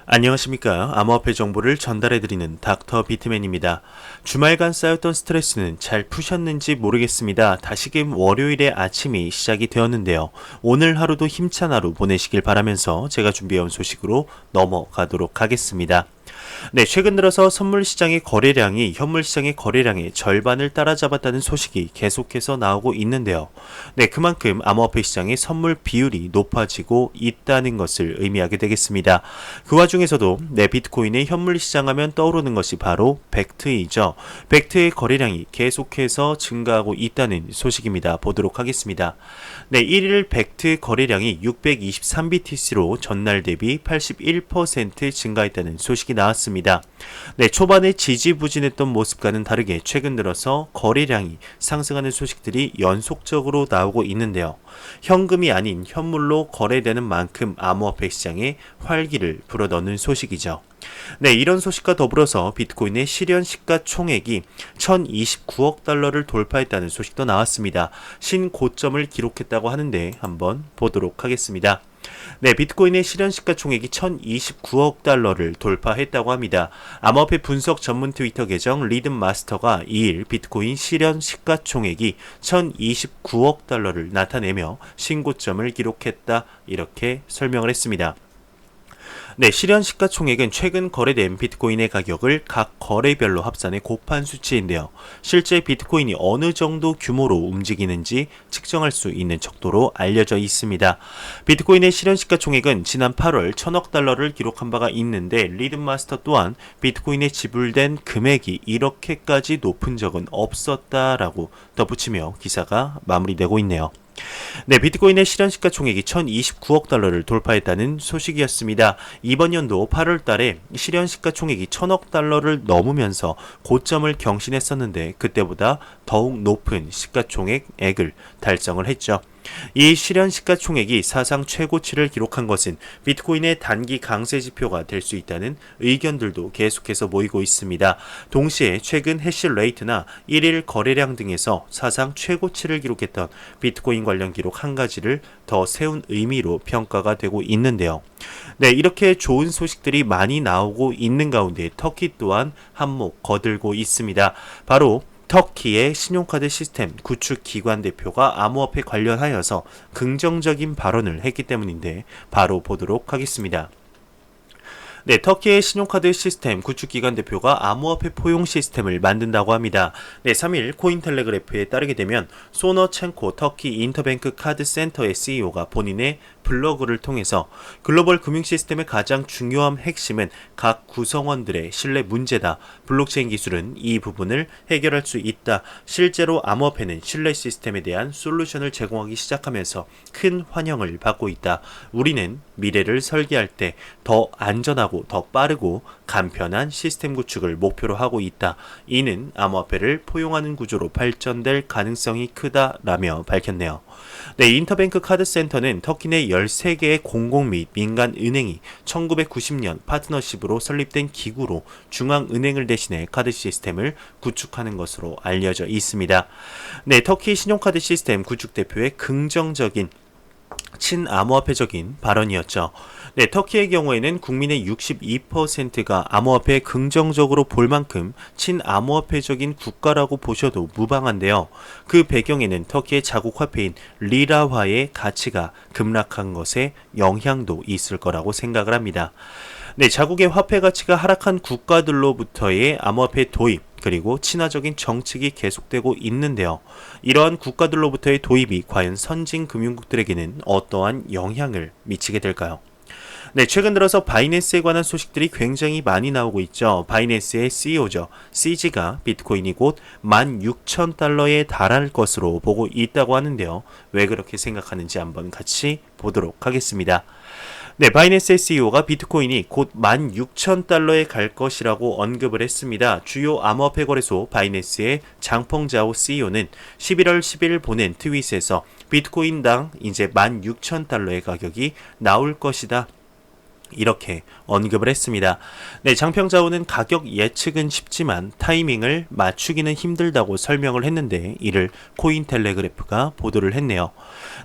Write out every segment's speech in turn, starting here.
안녕하십니까. 암호화폐 정보를 전달해드리는 닥터 비트맨입니다. 주말간 쌓였던 스트레스는 잘 푸셨는지 모르겠습니다. 다시금 월요일의 아침이 시작이 되었는데요. 오늘 하루도 힘찬 하루 보내시길 바라면서 제가 준비해온 소식으로 넘어가도록 하겠습니다. 네, 최근 들어서 선물 시장의 거래량이 현물 시장의 거래량의 절반을 따라잡았다는 소식이 계속해서 나오고 있는데요. 네, 그만큼 암호화폐 시장의 선물 비율이 높아지고 있다는 것을 의미하게 되겠습니다. 그 와중에서도 비트코인의 현물 시장하면 떠오르는 것이 바로 벡트이죠. 벡트의 거래량이 계속해서 증가하고 있다는 소식입니다. 보도록 하겠습니다. 네, 1일 벡트 거래량이 623BTC로 전날 대비 81% 증가했다는 소식이 나왔습니다. 네, 초반에 지지부진했던 모습과는 다르게 최근 들어서 거래량이 상승하는 소식들이 연속적으로 나오고 있는데요. 현금이 아닌 현물로 거래되는 만큼 암호화폐 시장에 활기를 불어넣는 소식이죠. 네, 이런 소식과 더불어서 비트코인의 실현 시가총액이 1029억 달러를 돌파했다는 소식도 나왔습니다. 신고점을 기록했다고 하는데 한번 보도록 하겠습니다. 네, 비트코인의 실현 시가총액이 1029억 달러를 돌파했다고 합니다. 암호화폐 분석 전문 트위터 계정 리듬마스터가 2일 비트코인 실현 시가총액이 1029억 달러를 나타내며 신고점을 기록했다, 이렇게 설명을 했습니다. 네, 실현 시가총액은 최근 거래된 비트코인의 가격을 각 거래별로 합산해 곱한 수치인데요. 실제 비트코인이 어느 정도 규모로 움직이는지 측정할 수 있는 척도로 알려져 있습니다. 비트코인의 실현 시가총액은 지난 8월 1000억 달러를 기록한 바가 있는데 리듬마스터 또한 비트코인에 지불된 금액이 이렇게까지 높은 적은 없었다라고 덧붙이며 기사가 마무리되고 있네요. 네, 비트코인의 실현 시가총액이 1029억 달러를 돌파했다는 소식이었습니다. 이번 연도 8월 달에 실현 시가총액이 1000억 달러를 넘으면서 고점을 경신했었는데 그때보다 더욱 높은 시가총액을 달성을 했죠. 이 실현 시가총액이 사상 최고치를 기록한 것은 비트코인의 단기 강세 지표가 될 수 있다는 의견들도 계속해서 모이고 있습니다. 동시에 최근 해시레이트나 1일 거래량 등에서 사상 최고치를 기록했던 비트코인 관련 기록 한 가지를 더 세운 의미로 평가가 되고 있는데요. 네, 이렇게 좋은 소식들이 많이 나오고 있는 가운데 터키 또한 한몫 거들고 있습니다. 바로 터키의 신용카드 시스템 구축 기관 대표가 암호화폐 관련하여서 긍정적인 발언을 했기 때문인데 바로 보도록 하겠습니다. 네, 터키의 신용카드 시스템 구축기관 대표가 암호화폐 포용 시스템을 만든다고 합니다. 네, 3일 코인텔레그래프에 따르게 되면 소너첸코 터키 인터뱅크 카드 센터의 CEO가 본인의 블로그를 통해서 글로벌 금융 시스템의 가장 중요한 핵심은 각 구성원들의 신뢰 문제다. 블록체인 기술은 이 부분을 해결할 수 있다. 실제로 암호화폐는 신뢰 시스템에 대한 솔루션을 제공하기 시작하면서 큰 환영을 받고 있다. 우리는 미래를 설계할 때 더 안전하고 더 빠르고 간편한 시스템 구축을 목표로 하고 있다. 이는 암호화폐를 포용하는 구조로 발전될 가능성이 크다라며 밝혔네요. 네, 인터뱅크 카드 센터는 터키 내 13개의 공공 및 민간 은행이 1990년 파트너십으로 설립된 기구로 중앙은행을 대신해 카드 시스템을 구축하는 것으로 알려져 있습니다. 네, 터키 신용카드 시스템 구축 대표의 긍정적인 친암호화폐적인 발언이었죠. 네, 터키의 경우에는 국민의 62%가 암호화폐에 긍정적으로 볼 만큼 친암호화폐적인 국가라고 보셔도 무방한데요. 그 배경에는 터키의 자국 화폐인 리라화의 가치가 급락한 것에 영향도 있을 거라고 생각을 합니다. 네, 자국의 화폐 가치가 하락한 국가들로부터의 암호화폐 도입 그리고 친화적인 정책이 계속되고 있는데요. 이러한 국가들로부터의 도입이 과연 선진 금융국들에게는 어떠한 영향을 미치게 될까요? 네, 최근 들어서 바이낸스에 관한 소식들이 굉장히 많이 나오고 있죠. 바이낸스의 CEO죠. CG가 비트코인이 곧 16,000달러에 달할 것으로 보고 있다고 하는데요. 왜 그렇게 생각하는지 한번 같이 보도록 하겠습니다. 네, 바이낸스의 CEO가 비트코인이 곧 16,000달러에 갈 것이라고 언급을 했습니다. 주요 암호화폐 거래소 바이낸스의 장펑자오 CEO는 11월 10일 보낸 트윗에서 비트코인당 이제 16,000달러의 가격이 나올 것이다. 이렇게 언급을 했습니다. 네, 장평자오는 가격 예측은 쉽지만 타이밍을 맞추기는 힘들다고 설명을 했는데 이를 코인텔레그래프가 보도를 했네요.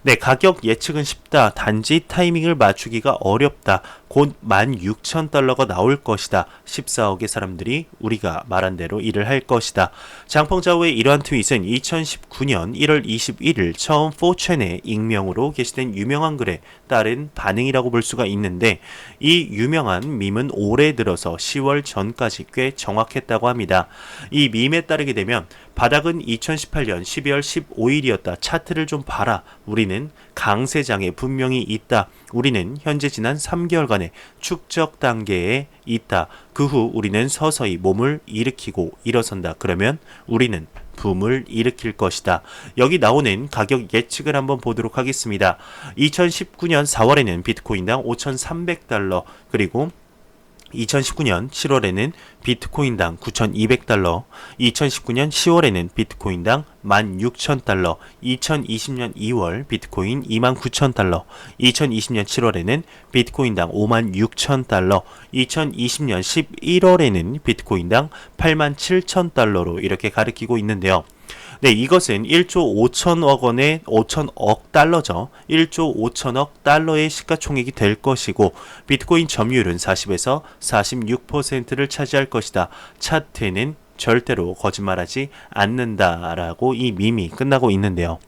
네, 가격 예측은 쉽다. 단지 타이밍을 맞추기가 어렵다. 곧 16,000달러가 나올 것이다. 14억의 사람들이 우리가 말한 대로 일을 할 것이다. 장펑자오의 이러한 트윗은 2019년 1월 21일 처음 4chan의 익명으로 게시된 유명한 글에 따른 반응이라고 볼 수가 있는데, 이 유명한 밈은 올해 들어서 10월 전까지 꽤 정확했다고 합니다. 이 밈에 따르게 되면 바닥은 2018년 12월 15일이었다. 차트를 좀 봐라. 우리는 강세장에 분명히 있다. 우리는 현재 지난 3개월간의 축적 단계에 있다. 그 후 우리는 서서히 몸을 일으키고 일어선다. 그러면 우리는 붐을 일으킬 것이다. 여기 나오는 가격 예측을 한번 보도록 하겠습니다. 2019년 4월에는 비트코인당 5,300달러, 그리고 2019년 7월에는 비트코인당 9,200달러, 2019년 10월에는 비트코인당 16,000달러, 2020년 2월 비트코인 29,000달러, 2020년 7월에는 비트코인당 56,000달러, 2020년 11월에는 비트코인당 87,000달러로 이렇게 가리키고 있는데요. 네, 이것은 1조 5천억 원의 5천억 달러죠. 1조 5천억 달러의 시가총액이 될 것이고, 비트코인 점유율은 40에서 46%를 차지할 것이다. 차트는 절대로 거짓말하지 않는다라고 이 밈이 끝나고 있는데요.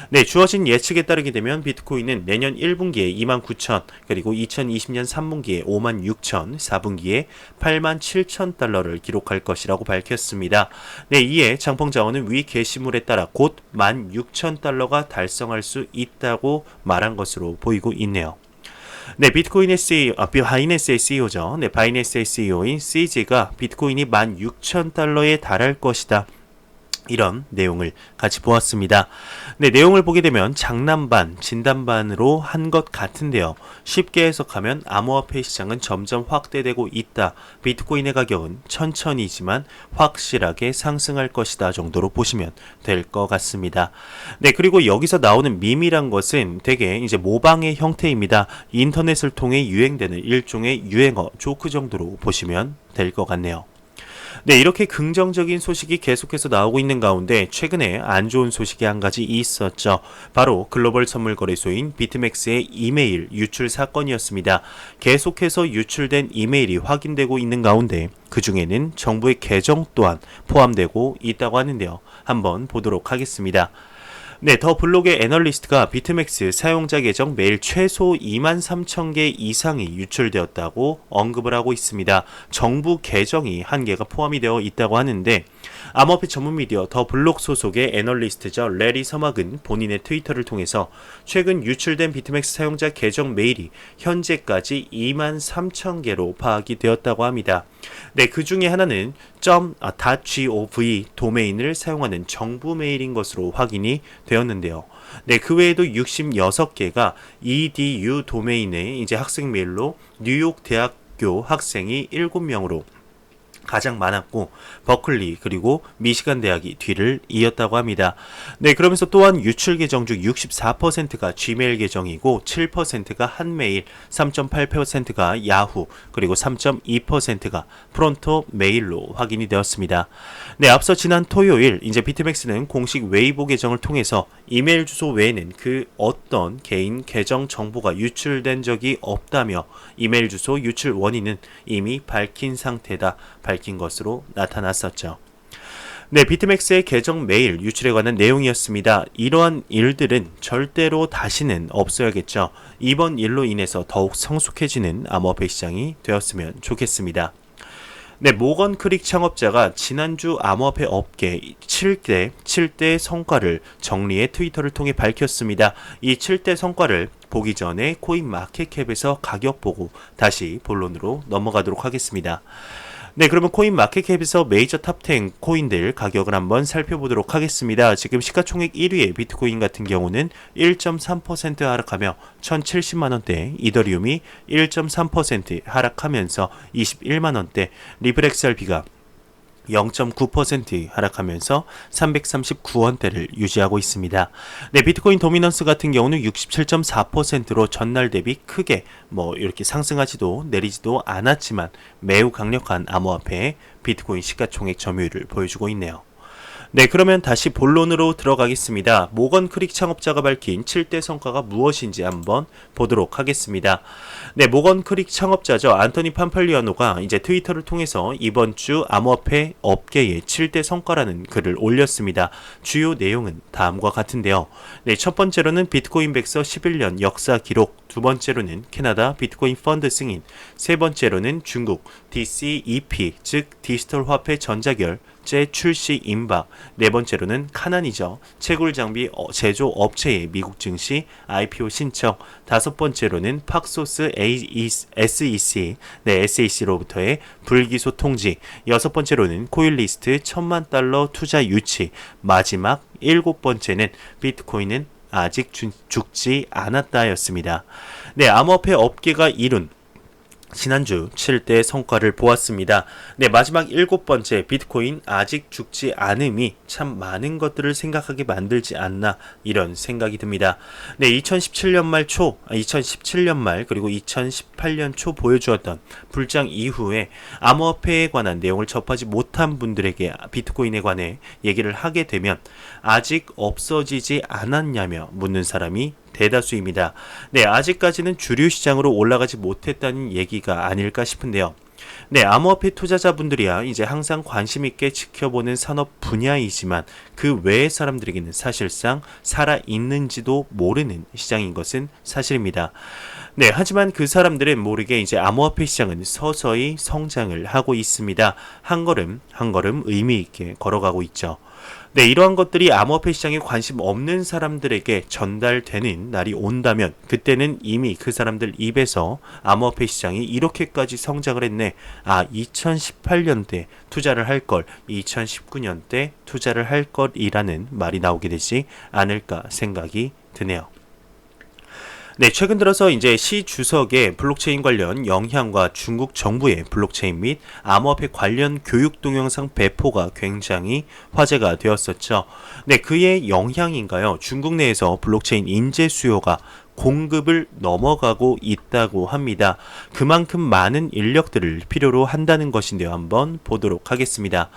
네, 주어진 예측에 따르게 되면 비트코인은 내년 1분기에 29,000, 그리고 2020년 3분기에 56,000, 4분기에 87,000달러를 기록할 것이라고 밝혔습니다. 네, 이에 장펑자원은 위 게시물에 따라 곧 16,000달러가 달성할 수 있다고 말한 것으로 보이고 있네요. 네, 비트코인의 CEO, 바이낸스의 CEO죠. 네, 바이낸스의 CEO인 CZ가 비트코인이 16,000달러에 달할 것이다. 이런 내용을 같이 보았습니다. 네, 내용을 보게 되면 장난반, 진단반으로 한 것 같은데요. 쉽게 해석하면 암호화폐 시장은 점점 확대되고 있다. 비트코인의 가격은 천천히지만 확실하게 상승할 것이다 정도로 보시면 될 것 같습니다. 네, 그리고 여기서 나오는 밈이란 것은 되게 이제 모방의 형태입니다. 인터넷을 통해 유행되는 일종의 유행어, 조크 정도로 보시면 될 것 같네요. 네, 이렇게 긍정적인 소식이 계속해서 나오고 있는 가운데 최근에 안 좋은 소식이 한 가지 있었죠. 바로 글로벌 선물 거래소인 비트맥스의 이메일 유출 사건이었습니다. 계속해서 유출된 이메일이 확인되고 있는 가운데 그 중에는 정부의 계정 또한 포함되고 있다고 하는데요. 한번 보도록 하겠습니다. 네, 더 블록의 애널리스트가 비트맥스 사용자 계정 메일 최소 23,000개 이상이 유출되었다고 언급을 하고 있습니다. 정부 계정이 한 개가 포함이 되어 있다고 하는데, 암호화폐 전문 미디어 더 블록 소속의 애널리스트죠. 레리 서막은 본인의 트위터를 통해서 최근 유출된 비트맥스 사용자 계정 메일이 현재까지 23,000개로 파악이 되었다고 합니다. 네, 그 중에 하나는 .gov 도메인을 사용하는 정부 메일인 것으로 확인이 되었는데요. 네, 그 외에도 66개가 edu 도메인의 이제 학생 메일로 뉴욕 대학교 학생이 7명으로 가장 많았고, 버클리 그리고 미시간 대학이 뒤를 이었다고 합니다. 네, 그러면서 또한 유출 계정 중 64%가 Gmail 계정이고 7%가 한메일, 3.8%가 야후, 그리고 3.2%가 프론토 메일로 확인이 되었습니다. 네, 앞서 지난 토요일 이제 비트맥스는 공식 웨이보 계정을 통해서 이메일 주소 외에는 그 어떤 개인 계정 정보가 유출된 적이 없다며 이메일 주소 유출 원인은 이미 밝힌 상태다, 밝힌 것으로 나타났었죠. 네, 비트맥스의 계정 메일 유출에 관한 내용이었습니다. 이러한 일들은 절대로 다시는 없어야겠죠. 이번 일로 인해서 더욱 성숙해지는 암호화폐 시장이 되었으면 좋겠습니다. 네, 모건 크릭 창업자가 지난주 암호화폐 업계 7대 성과를 정리해 트위터를 통해 밝혔습니다. 이 7대 성과를 보기 전에 코인마켓캡에서 가격 보고 다시 본론으로 넘어가도록 하겠습니다. 네, 그러면 코인마켓캡에서 메이저 탑10 코인들 가격을 한번 살펴보도록 하겠습니다. 지금 시가총액 1위의 비트코인 같은 경우는 1.3% 하락하며 1,070만원대, 이더리움이 1.3% 하락하면서 21만원대, 리플 XRP가 0.9% 하락하면서 339원대를 유지하고 있습니다. 네, 비트코인 도미넌스 같은 경우는 67.4%로 전날 대비 크게 이렇게 상승하지도 내리지도 않았지만 매우 강력한 암호화폐의 비트코인 시가총액 점유율을 보여주고 있네요. 네, 그러면 다시 본론으로 들어가겠습니다. 모건 크릭 창업자가 밝힌 7대 성과가 무엇인지 한번 보도록 하겠습니다. 네, 모건 크릭 창업자죠. 안토니 판팔리아노가 이제 트위터를 통해서 이번 주 암호화폐 업계의 7대 성과라는 글을 올렸습니다. 주요 내용은 다음과 같은데요. 네, 첫 번째로는 비트코인 백서 11년 역사 기록, 두 번째로는 캐나다 비트코인 펀드 승인, 세 번째로는 중국 DCEP, 즉 디지털 화폐 전자결 출시 임박, 네 번째로는 카난이죠. 채굴 장비 제조 업체의 미국 증시 IPO 신청, 다섯 번째로는 팍소스 SEC, SEC로부터의 불기소 통지, 여섯 번째로는 코인리스트 1,000만 달러 투자 유치, 마지막 일곱 번째는 비트코인은 아직 죽지 않았다였습니다. 네, 암호화폐 업계가 이룬 지난주 7대 성과를 보았습니다. 네, 마지막 일곱 번째, 비트코인 아직 죽지 않음이 참 많은 것들을 생각하게 만들지 않나, 이런 생각이 듭니다. 네, 2017년 말 그리고 2018년 초 보여주었던 불장 이후에 암호화폐에 관한 내용을 접하지 못한 분들에게 비트코인에 관해 얘기를 하게 되면 아직 없어지지 않았냐며 묻는 사람이 대다수입니다. 네, 아직까지는 주류 시장으로 올라가지 못했다는 얘기가 아닐까 싶은데요. 네, 암호화폐 투자자분들이야 이제 항상 관심 있게 지켜보는 산업 분야이지만 그 외의 사람들에게는 사실상 살아있는지도 모르는 시장인 것은 사실입니다. 네, 하지만 그 사람들은 모르게 이제 암호화폐 시장은 서서히 성장을 하고 있습니다. 한 걸음 한 걸음 의미 있게 걸어가고 있죠. 네, 이러한 것들이 암호화폐 시장에 관심 없는 사람들에게 전달되는 날이 온다면 그때는 이미 그 사람들 입에서 암호화폐 시장이 이렇게까지 성장을 했네, 2018년대 투자를 할 걸, 2019년대 투자를 할 걸이라는 말이 나오게 되지 않을까 생각이 드네요. 네, 최근 들어서 이제 시 주석의 블록체인 관련 영향과 중국 정부의 블록체인 및 암호화폐 관련 교육 동영상 배포가 굉장히 화제가 되었었죠. 네, 그의 영향인가요? 중국 내에서 블록체인 인재 수요가 공급을 넘어가고 있다고 합니다. 그만큼 많은 인력들을 필요로 한다는 것인데요. 한번 보도록 하겠습니다.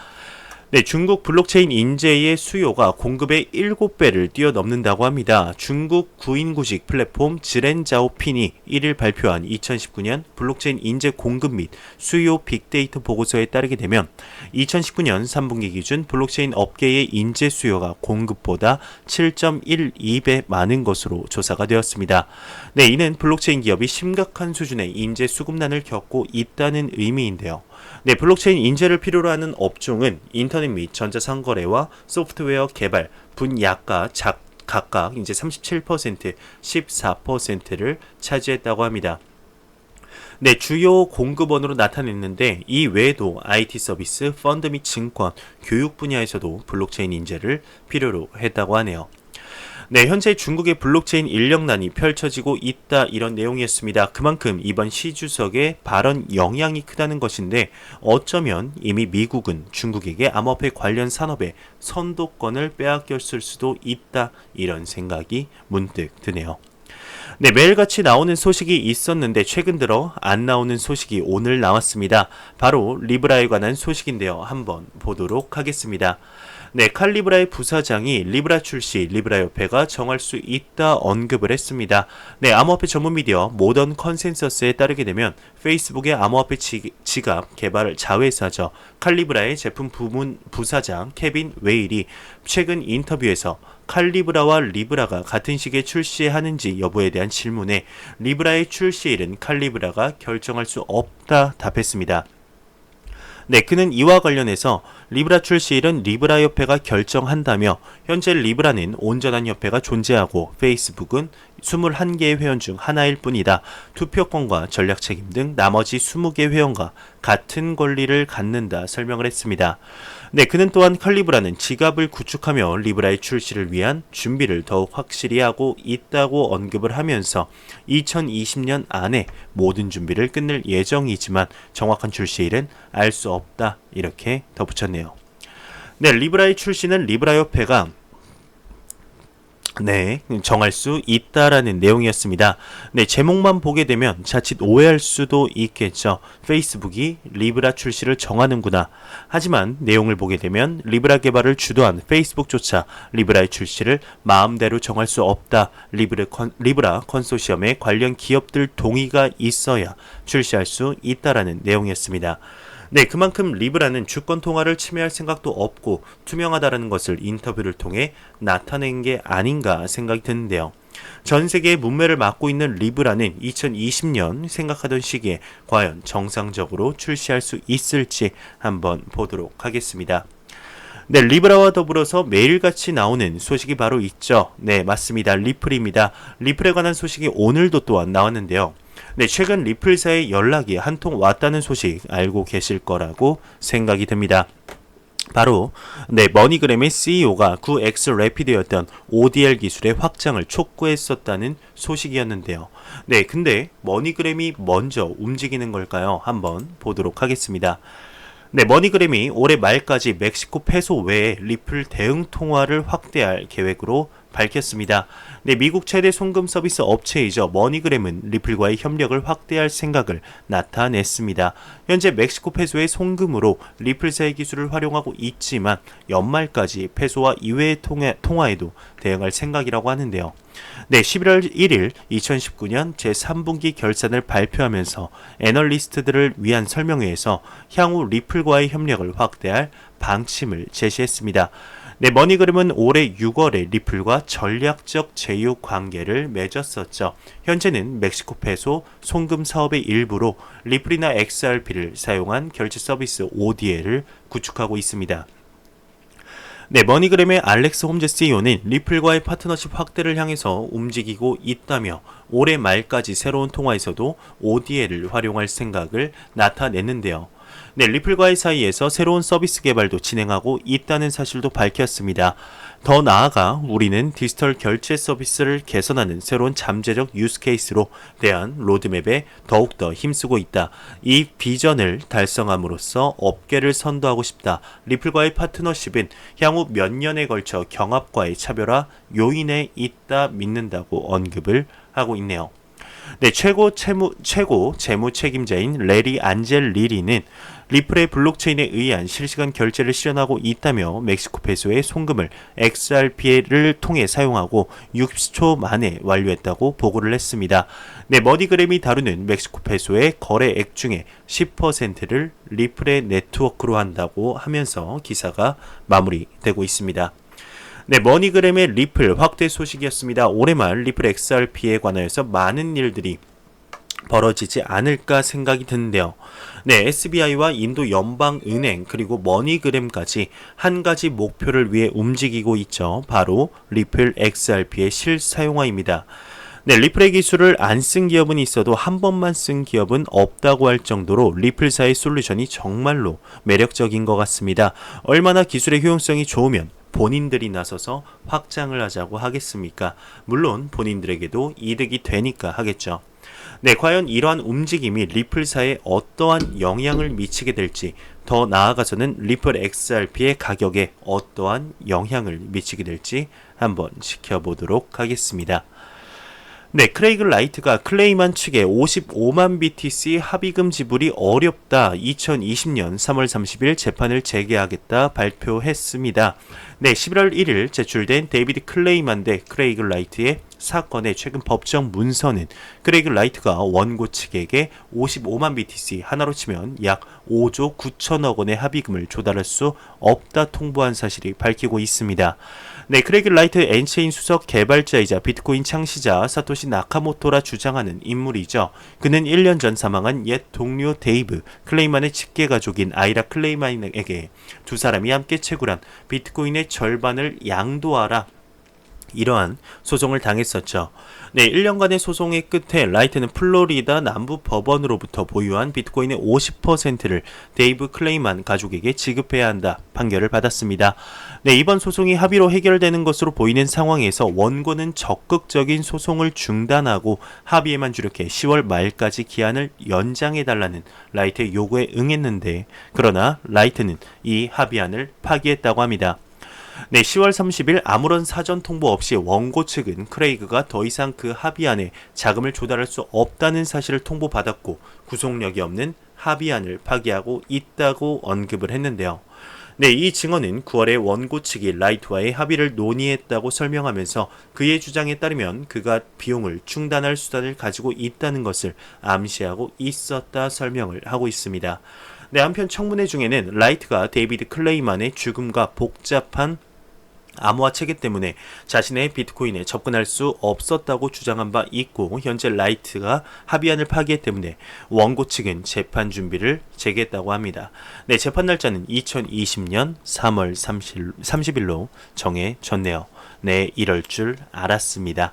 네, 중국 블록체인 인재의 수요가 공급의 7배를 뛰어넘는다고 합니다. 중국 구인구직 플랫폼 지렌자오핀이 1일 발표한 2019년 블록체인 인재 공급 및 수요 빅데이터 보고서에 따르게 되면 2019년 3분기 기준 블록체인 업계의 인재 수요가 공급보다 7.12배 많은 것으로 조사가 되었습니다. 네, 이는 블록체인 기업이 심각한 수준의 인재 수급난을 겪고 있다는 의미인데요. 네, 블록체인 인재를 필요로 하는 업종은 인터넷 및 전자상거래와 소프트웨어 개발 분야가 각각 이제 37%, 14%를 차지했다고 합니다. 네, 주요 공급원으로 나타냈는데 이 외에도 IT 서비스, 펀드 및 증권, 교육 분야에서도 블록체인 인재를 필요로 했다고 하네요. 네, 현재 중국의 블록체인 인력난이 펼쳐지고 있다, 이런 내용이었습니다. 그만큼 이번 시 주석의 발언 영향이 크다는 것인데 어쩌면 이미 미국은 중국에게 암호화폐 관련 산업의 선도권을 빼앗겼을 수도 있다, 이런 생각이 문득 드네요. 네, 매일같이 나오는 소식이 있었는데 최근 들어 안 나오는 소식이 오늘 나왔습니다. 바로 리브라에 관한 소식인데요. 한번 보도록 하겠습니다. 네, 칼리브라의 부사장이 리브라 출시, 리브라 협회가 정할 수 있다 언급을 했습니다. 네, 암호화폐 전문 미디어 모던 컨센서스에 따르게 되면 페이스북의 암호화폐 지갑 개발 자회사죠. 칼리브라의 제품 부문 부사장 케빈 웨일이 최근 인터뷰에서 칼리브라와 리브라가 같은 시기에 출시하는지 여부에 대한 질문에 리브라의 출시일은 칼리브라가 결정할 수 없다 답했습니다. 네, 그는 이와 관련해서 리브라 출시일은 리브라 협회가 결정한다며 현재 리브라는 온전한 협회가 존재하고 페이스북은 21개의 회원 중 하나일 뿐이다. 투표권과 전략 책임 등 나머지 20개 회원과 같은 권리를 갖는다 설명을 했습니다. 네, 그는 또한 칼리브라는 지갑을 구축하며 리브라의 출시를 위한 준비를 더욱 확실히 하고 있다고 언급을 하면서 2020년 안에 모든 준비를 끝낼 예정이지만 정확한 출시일은 알 수 없다, 이렇게 덧붙였네요. 네, 리브라의 출시는 리브라 협회가 네, 정할 수 있다라는 내용이었습니다. 네, 제목만 보게 되면 자칫 오해할 수도 있겠죠. 페이스북이 리브라 출시를 정하는구나. 하지만 내용을 보게 되면 리브라 개발을 주도한 페이스북조차 리브라의 출시를 마음대로 정할 수 없다. 리브라 컨소시엄의 관련 기업들 동의가 있어야 출시할 수 있다라는 내용이었습니다. 네, 그만큼 리브라는 주권 통화를 침해할 생각도 없고 투명하다라는 것을 인터뷰를 통해 나타낸 게 아닌가 생각이 드는데요. 전 세계의 문매를 맡고 있는 리브라는 2020년 생각하던 시기에 과연 정상적으로 출시할 수 있을지 한번 보도록 하겠습니다. 네, 리브라와 더불어서 매일같이 나오는 소식이 바로 있죠. 네, 맞습니다. 리플입니다. 리플에 관한 소식이 오늘도 또한 나왔는데요. 네, 최근 리플사의 연락이 한 통 왔다는 소식 알고 계실 거라고 생각이 듭니다. 바로 머니그램의 CEO가 구 엑스래피드였던 ODL 기술의 확장을 촉구했었다는 소식이었는데요. 네, 근데 머니그램이 먼저 움직이는 걸까요? 한번 보도록 하겠습니다. 네, 머니그램이 올해 말까지 멕시코 페소 외에 리플 대응 통화를 확대할 계획으로 밝혔습니다. 네, 미국 최대 송금 서비스 업체이죠. 머니그램은 리플과의 협력을 확대할 생각을 나타냈습니다. 현재 멕시코 페소의 송금으로 리플사의 기술을 활용하고 있지만 연말까지 페소와 이외의 통화에도 대응할 생각이라고 하는데요. 네, 11월 1일 2019년 제3분기 결산을 발표하면서 애널리스트들을 위한 설명회에서 향후 리플과의 협력을 확대할 방침을 제시했습니다. 네, 머니그램은 올해 6월에 리플과 전략적 제휴 관계를 맺었었죠. 현재는 멕시코 페소 송금 사업의 일부로 리플이나 XRP를 사용한 결제 서비스 ODL을 구축하고 있습니다. 네, 머니그램의 알렉스 홈즈 CEO는 리플과의 파트너십 확대를 향해서 움직이고 있다며 올해 말까지 새로운 통화에서도 ODL을 활용할 생각을 나타냈는데요. 네, 리플과의 사이에서 새로운 서비스 개발도 진행하고 있다는 사실도 밝혔습니다. 더 나아가 우리는 디지털 결제 서비스를 개선하는 새로운 잠재적 유스 케이스로 대한 로드맵에 더욱더 힘쓰고 있다. 이 비전을 달성함으로써 업계를 선도하고 싶다. 리플과의 파트너십은 향후 몇 년에 걸쳐 경합과의 차별화 요인에 있다 믿는다고 언급을 하고 있네요. 네, 최고 재무 책임자인 레리 안젤리리는 리플의 블록체인에 의한 실시간 결제를 실현하고 있다며 멕시코 페소의 송금을 XRP를 통해 사용하고 60초 만에 완료했다고 보고를 했습니다. 네, 머니그램이 다루는 멕시코 페소의 거래액 중에 10%를 리플의 네트워크로 한다고 하면서 기사가 마무리되고 있습니다. 네, 머니그램의 리플 확대 소식이었습니다. 올해 말 리플 XRP에 관하여서 많은 일들이 벌어지지 않을까 생각이 드는데요. 네, SBI와 인도 연방은행 그리고 머니그램까지 한 가지 목표를 위해 움직이고 있죠. 바로 리플 XRP의 실사용화입니다. 네, 리플의 기술을 안 쓴 기업은 있어도 한 번만 쓴 기업은 없다고 할 정도로 리플사의 솔루션이 정말로 매력적인 것 같습니다. 얼마나 기술의 효용성이 좋으면 본인들이 나서서 확장을 하자고 하겠습니까? 물론 본인들에게도 이득이 되니까 하겠죠. 네, 과연 이러한 움직임이 리플사에 어떠한 영향을 미치게 될지, 더 나아가서는 리플 XRP의 가격에 어떠한 영향을 미치게 될지 한번 지켜보도록 하겠습니다. 네, 크레이그 라이트가 클레이만 측에 55만 BTC 합의금 지불이 어렵다. 2020년 3월 30일 재판을 재개하겠다 발표했습니다. 네, 11월 1일 제출된 데이비드 클레이만 대 크레이그 라이트의 사건의 최근 법정 문서는 크레이그 라이트가 원고 측에게 55만 BTC 하나로 치면 약 5조 9천억 원의 합의금을 조달할 수 없다 통보한 사실이 밝히고 있습니다. 네, 크레이그 라이트 엔체인 수석 개발자이자 비트코인 창시자 사토시 나카모토라 주장하는 인물이죠. 그는 1년 전 사망한 옛 동료 데이브 클레이만의 직계 가족인 아이라 클레이만에게 두 사람이 함께 채굴한 비트코인의 절반을 양도하라, 이러한 소송을 당했었죠. 네, 1년간의 소송의 끝에 라이트는 플로리다 남부 법원으로부터 보유한 비트코인의 50%를 데이브 클레이만 가족에게 지급해야 한다 판결을 받았습니다. 네, 이번 소송이 합의로 해결되는 것으로 보이는 상황에서 원고는 적극적인 소송을 중단하고 합의에만 주력해 10월 말까지 기한을 연장해달라는 라이트의 요구에 응했는데, 그러나 라이트는 이 합의안을 파기했다고 합니다. 네, 10월 30일 아무런 사전 통보 없이 원고 측은 크레이그가 더 이상 그 합의안에 자금을 조달할 수 없다는 사실을 통보받았고 구속력이 없는 합의안을 파기하고 있다고 언급을 했는데요. 네, 이 증언은 9월에 원고 측이 라이트와의 합의를 논의했다고 설명하면서 그의 주장에 따르면 그가 비용을 충당할 수단을 가지고 있다는 것을 암시하고 있었다 설명을 하고 있습니다. 네, 한편 청문회 중에는 라이트가 데이비드 클레이만의 죽음과 복잡한 암호화 체계 때문에 자신의 비트코인에 접근할 수 없었다고 주장한 바 있고 현재 라이트가 합의안을 파기했기 때문에 원고 측은 재판 준비를 재개했다고 합니다. 네, 재판 날짜는 2020년 3월 30일로 정해졌네요. 네, 이럴 줄 알았습니다.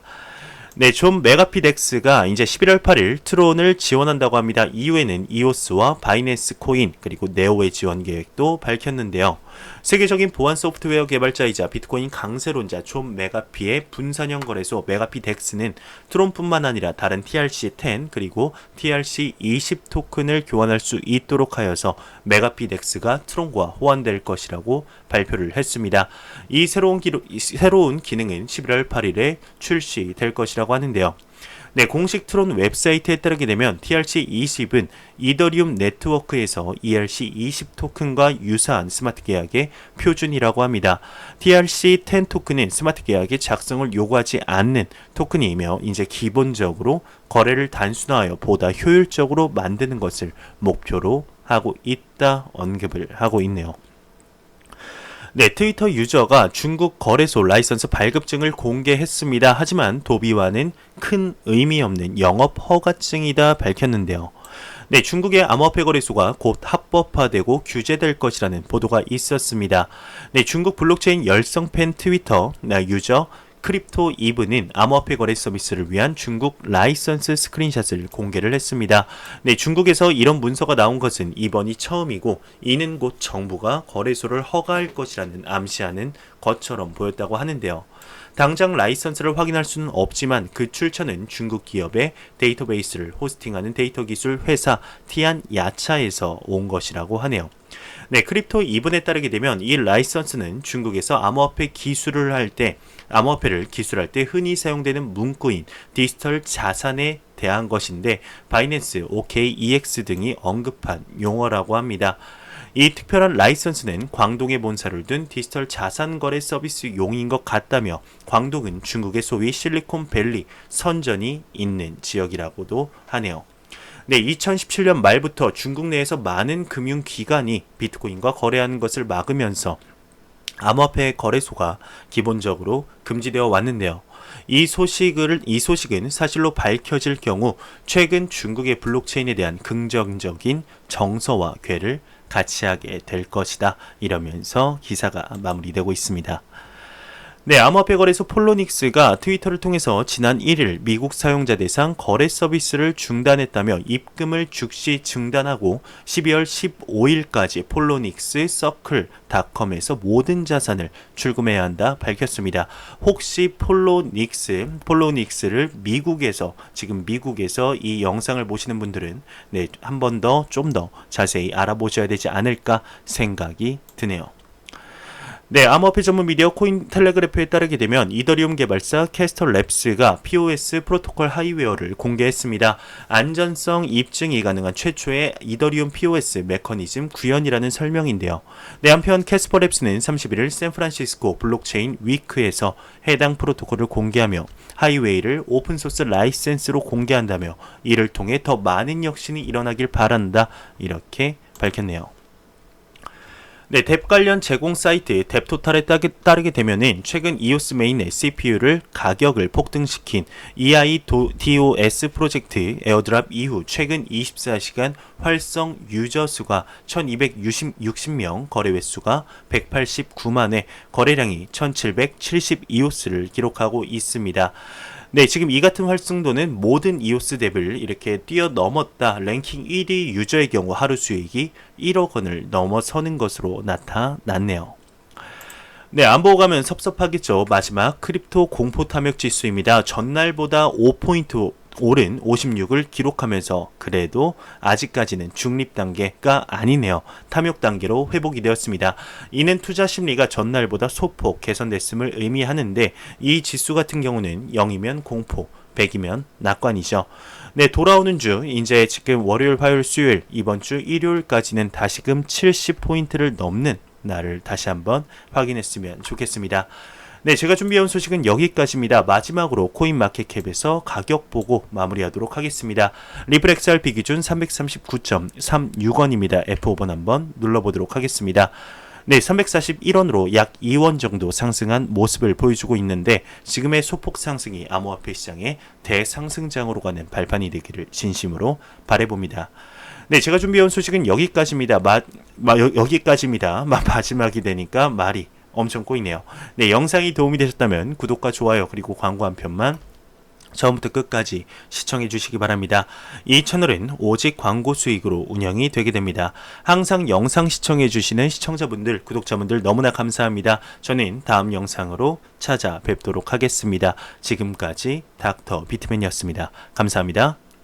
네, 존 메가피덱스가 이제 11월 8일 트론을 지원한다고 합니다. 이후에는 이오스와 바이낸스 코인 그리고 네오의 지원 계획도 밝혔는데요. 세계적인 보안 소프트웨어 개발자이자 비트코인 강세론자 존 메가피의 분산형 거래소 메가피덱스는 트론뿐만 아니라 다른 TRC10 그리고 TRC20 토큰을 교환할 수 있도록 하여서 메가피덱스가 트론과 호환될 것이라고 발표를 했습니다. 이 새로운 기능은 11월 8일에 출시될 것이라고 하는데요. 네, 공식 트론 웹사이트에 따르게 되면 TRC20은 이더리움 네트워크에서 ERC20 토큰과 유사한 스마트 계약의 표준이라고 합니다. TRC10 토큰은 스마트 계약의 작성을 요구하지 않는 토큰이며 이제 기본적으로 거래를 단순화하여 보다 효율적으로 만드는 것을 목표로 하고 있다 언급을 하고 있네요. 네, 트위터 유저가 중국 거래소 라이선스 발급증을 공개했습니다. 하지만 도비와는 큰 의미 없는 영업 허가증이다 밝혔는데요. 네, 중국의 암호화폐 거래소가 곧 합법화되고 규제될 것이라는 보도가 있었습니다. 네, 중국 블록체인 열성팬 트위터 유저 크립토 이브는 암호화폐 거래 서비스를 위한 중국 라이선스 스크린샷을 공개를 했습니다. 네, 중국에서 이런 문서가 나온 것은 이번이 처음이고 이는 곧 정부가 거래소를 허가할 것이라는 암시하는 것처럼 보였다고 하는데요. 당장 라이선스를 확인할 수는 없지만 그 출처는 중국 기업의 데이터베이스를 호스팅하는 데이터 기술 회사 티안야차에서 온 것이라고 하네요. 네, 크립토 이븐에 따르게 되면 이 라이선스는 중국에서 암호화폐를 기술할 때 흔히 사용되는 문구인 디지털 자산에 대한 것인데 바이낸스, OKEX 등이 언급한 용어라고 합니다. 이 특별한 라이선스는 광동에 본사를 둔 디지털 자산 거래 서비스 용인 것 같다며 광동은 중국의 소위 실리콘밸리 선전이 있는 지역이라고도 하네요. 네, 2017년 말부터 중국 내에서 많은 금융기관이 비트코인과 거래하는 것을 막으면서 암호화폐 거래소가 기본적으로 금지되어 왔는데요. 이 소식은 사실로 밝혀질 경우 최근 중국의 블록체인에 대한 긍정적인 정서와 궤를 같이 하게 될 것이다. 이러면서 기사가 마무리되고 있습니다. 네, 암호화폐 거래소 폴로닉스가 트위터를 통해서 지난 1일 미국 사용자 대상 거래 서비스를 중단했다며 입금을 즉시 중단하고 12월 15일까지 폴로닉스 서클닷컴에서 모든 자산을 출금해야 한다 밝혔습니다. 혹시 폴로닉스를 지금 미국에서 이 영상을 보시는 분들은 네, 한 번 더 좀 더 자세히 알아보셔야 되지 않을까 생각이 드네요. 네, 암호화폐 전문 미디어 코인텔레그래프에 따르게 되면 이더리움 개발사 캐스터랩스가 POS 프로토콜 하이웨어를 공개했습니다. 안전성 입증이 가능한 최초의 이더리움 POS 메커니즘 구현이라는 설명인데요. 네, 한편 캐스퍼랩스는 31일 샌프란시스코 블록체인 위크에서 해당 프로토콜을 공개하며 하이웨이를 오픈소스 라이센스로 공개한다며 이를 통해 더 많은 혁신이 일어나길 바란다 이렇게 밝혔네요. 네, 뎁 관련 제공 사이트 뎁토탈에 따르게 되면은 최근 이오스 메인의 CPU를 가격을 폭등시킨 EIDOS 프로젝트 에어드랍 이후 최근 24시간 활성 유저 수가 1260명, 거래 횟수가 189만회, 거래량이 1772오스를 기록하고 있습니다. 네, 지금 이 같은 활성도는 모든 이오스 뎁을 이렇게 뛰어넘었다. 랭킹 1위 유저의 경우 하루 수익이 1억 원을 넘어서는 것으로 나타났네요. 네, 안 보고 가면 섭섭하겠죠. 마지막 크립토 공포 탐욕 지수입니다. 전날보다 5포인트 오른 56을 기록하면서 그래도 아직까지는 중립 단계가 아니네요. 탐욕 단계로 회복이 되었습니다. 이는 투자 심리가 전날보다 소폭 개선됐음을 의미하는데 이 지수 같은 경우는 0이면 공포, 100이면 낙관이죠. 네, 돌아오는 주 이제 지금 월요일, 화요일, 수요일 이번 주 일요일까지는 다시금 70포인트를 넘는 날을 다시 한번 확인했으면 좋겠습니다. 네, 제가 준비해온 소식은 여기까지입니다. 마지막으로 코인마켓캡에서 가격 보고 마무리하도록 하겠습니다. 리플 XRP 기준 339.36원입니다. F5번 한번 눌러보도록 하겠습니다. 네, 341원으로 약 2원 정도 상승한 모습을 보여주고 있는데 지금의 소폭 상승이 암호화폐 시장의 대상승장으로 가는 발판이 되기를 진심으로 바라봅니다. 네, 제가 준비해온 소식은 여기까지입니다. 여기까지입니다. 마지막이 되니까 말이 엄청 꼬이네요. 네, 영상이 도움이 되셨다면 구독과 좋아요 그리고 광고 한 편만 처음부터 끝까지 시청해 주시기 바랍니다. 이 채널은 오직 광고 수익으로 운영이 되게 됩니다. 항상 영상 시청해 주시는 시청자분들, 구독자분들 너무나 감사합니다. 저는 다음 영상으로 찾아뵙도록 하겠습니다. 지금까지 닥터 비트맨이었습니다. 감사합니다.